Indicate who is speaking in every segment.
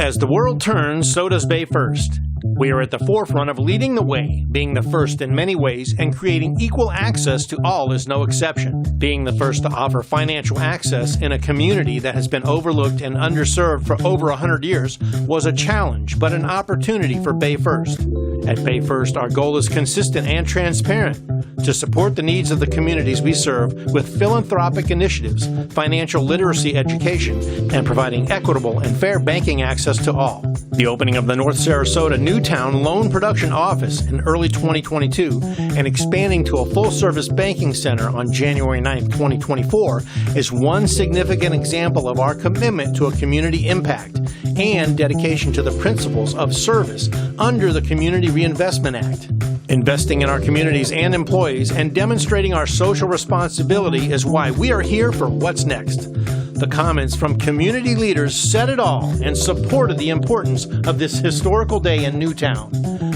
Speaker 1: As the world turns, so does BayFirst. We are at the forefront of leading the way, being the first in many ways, and creating equal access to all is no exception. Being the first to offer financial access in a community that has been overlooked and underserved for over 100 years was a challenge, but an opportunity for BayFirst. At BayFirst, our goal is consistent and transparent to support the needs of the communities we serve with philanthropic initiatives, financial literacy education, and providing equitable and fair banking access to all. The opening of the North Sarasota Newtown Loan Production Office in early 2022 and expanding to a full-service banking center on January 9, 2024 is one significant example of our commitment to a community impact and dedication to the principles of service under the Community Reinvestment Act. Investing in our communities and employees and demonstrating our social responsibility is why we are here for What's Next. The comments from community leaders said it all and supported the importance of this historical day in Newtown.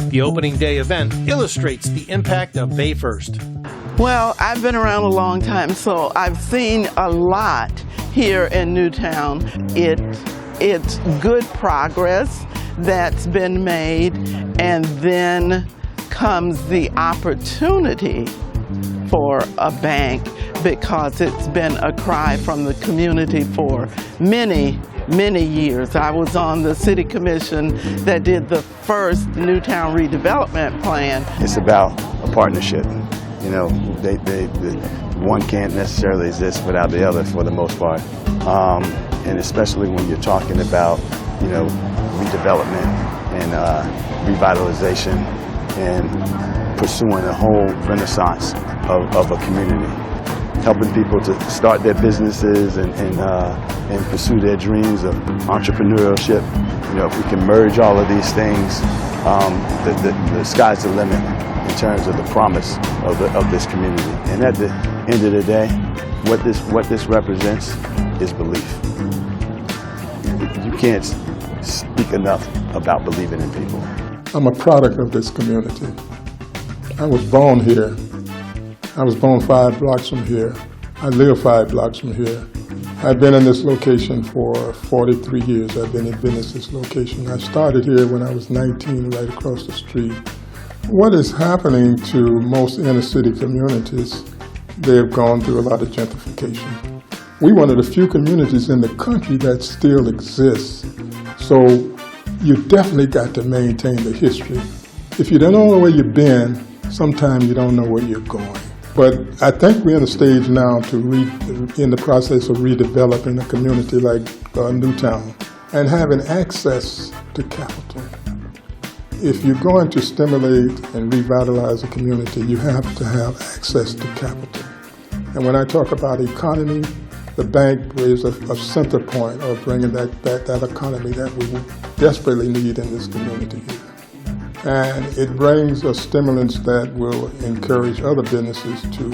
Speaker 1: The opening day event illustrates the impact of BayFirst.
Speaker 2: Well, I've been around a long time, so I've seen a lot here in Newtown. It's good progress that's been made, and then comes the opportunity for a bank, because it's been a cry from the community for many years. I was on the city commission that did the first Newtown redevelopment plan.
Speaker 3: It's about a partnership. You know, one can't necessarily exist without the other for the most part. And especially when you're talking about, you know, redevelopment and revitalization and pursuing a whole renaissance of a community. Helping people to start their businesses and pursue their dreams of entrepreneurship. You know, if we can merge all of these things, the sky's the limit in terms of the promise of this community. And at the end of the day, what this represents is belief. You can't speak enough about believing in people.
Speaker 4: I'm a product of this community. I was born here. I was born 5 blocks from here. I live 5 blocks from here. I've been in this location for 43 years. I've been in business this location. I started here when I was 19, right across the street. What is happening to most inner city communities, they've gone through a lot of gentrification. We're one of the few communities in the country that still exists. So you definitely got to maintain the history. If you don't know where you've been, sometimes you don't know where you're going. But I think we're in a stage now in the process of redeveloping a community like Newtown and having access to capital. If you're going to stimulate and revitalize a community, you have to have access to capital. And when I talk about economy, the bank is a center point of bringing that economy that we desperately need in this community here. And it brings a stimulus that will encourage other businesses to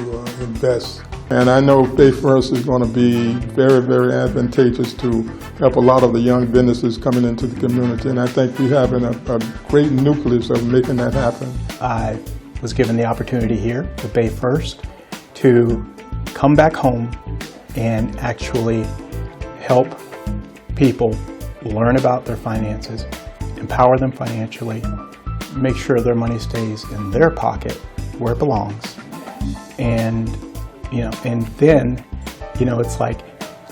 Speaker 4: invest. And I know BayFirst is going to be very, very advantageous to help a lot of the young businesses coming into the community. And I think we have a great nucleus of making that happen.
Speaker 5: I was given the opportunity here with BayFirst to come back home and actually help people learn about their finances, empower them financially, make sure their money stays in their pocket where it belongs. And, then, it's like,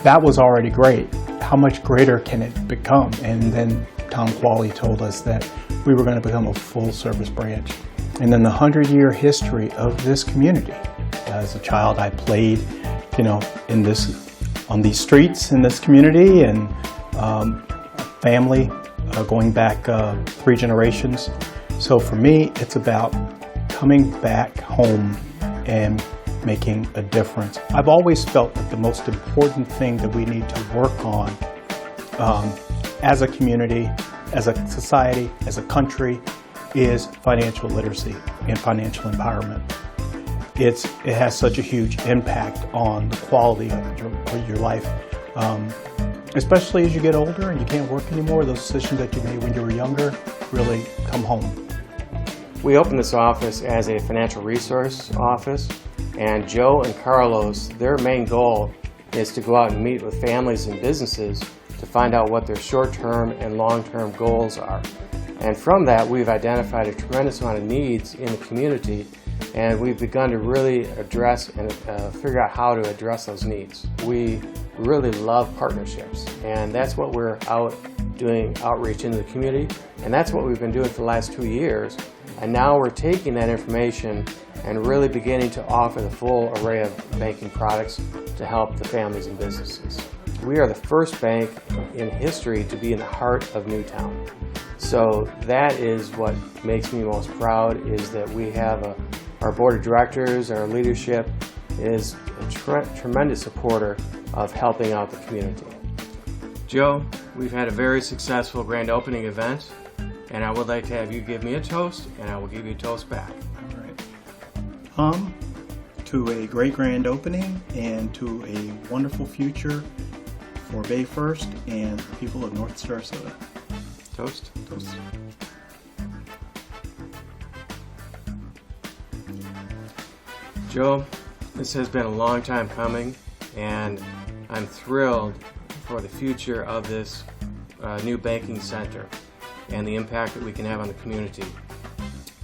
Speaker 5: that was already great. How much greater can it become? And then Tom Qualley told us that we were going to become a full-service branch. And then the 100-year history of this community. As a child, I played, on these streets in this community, and family going back 3 generations. So for me, it's about coming back home and making a difference. I've always felt that the most important thing that we need to work on as a community, as a society, as a country, is financial literacy and financial empowerment. It has such a huge impact on the quality of your life, especially as you get older and you can't work anymore. Those decisions that you made when you were younger really come home.
Speaker 6: We opened this office as a financial resource office, and Joe and Carlos, their main goal is to go out and meet with families and businesses to find out what their short-term and long-term goals are. And from that, we've identified a tremendous amount of needs in the community, and we've begun to really address and figure out how to address those needs. We really love partnerships, and that's what we're out doing outreach into the community, and that's what we've been doing for the last 2 years. And now we're taking that information and really beginning to offer the full array of banking products to help the families and businesses. We are the first bank in history to be in the heart of Newtown. So that is what makes me most proud, is that we have our board of directors, our leadership is a tremendous supporter of helping out the community. Joe, we've had a very successful grand opening event, and I would like to have you give me a toast, and I will give you a toast back.
Speaker 5: All right. To a great grand opening and to a wonderful future for Bay First and the people of North Sarasota.
Speaker 6: Toast.
Speaker 5: Toast.
Speaker 6: Joe, this has been a long time coming, and I'm thrilled for the future of this new banking center and the impact that we can have on the community.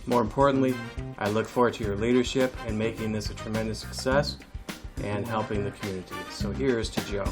Speaker 6: More importantly, I look forward to your leadership in making this a tremendous success and helping the community. So here's to Joe.